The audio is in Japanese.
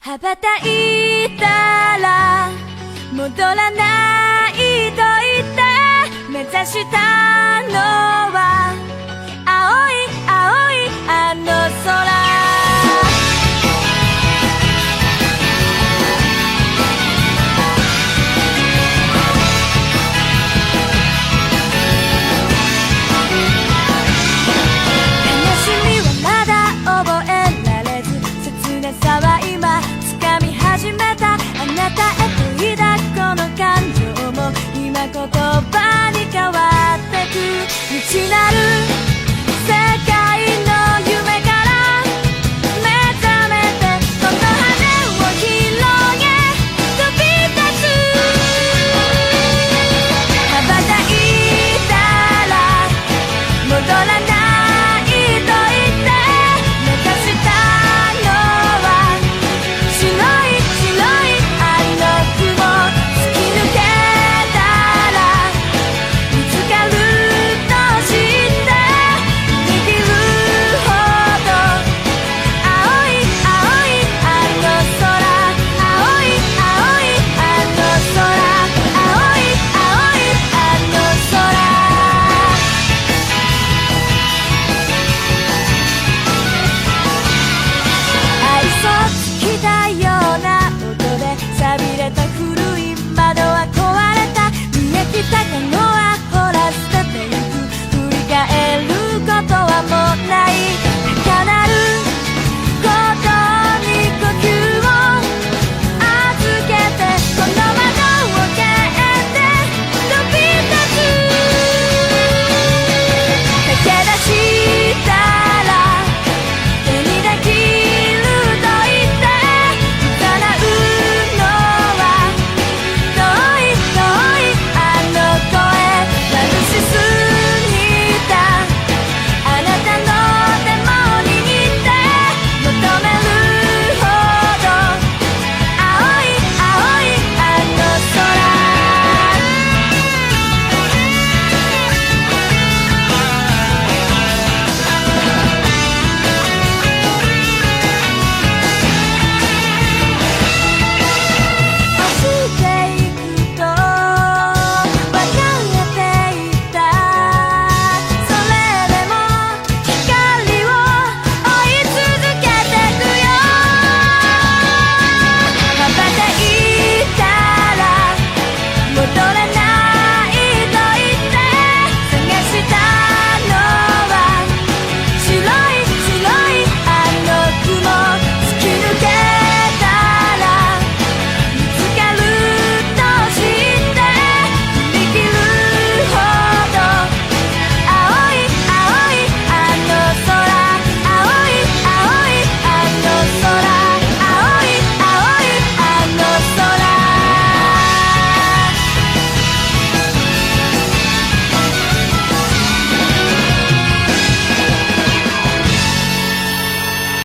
羽ばたいたら戻らないと言って目指したのは青い青いあの空。あなたへと抱くこの感情も今言葉に変わってく未知なる世界の夢から目覚めてこの羽を広げ飛び立つ。羽ばたいたら戻らないと言って目指したのは白い錆びれた古い窓は壊れた見え切った可能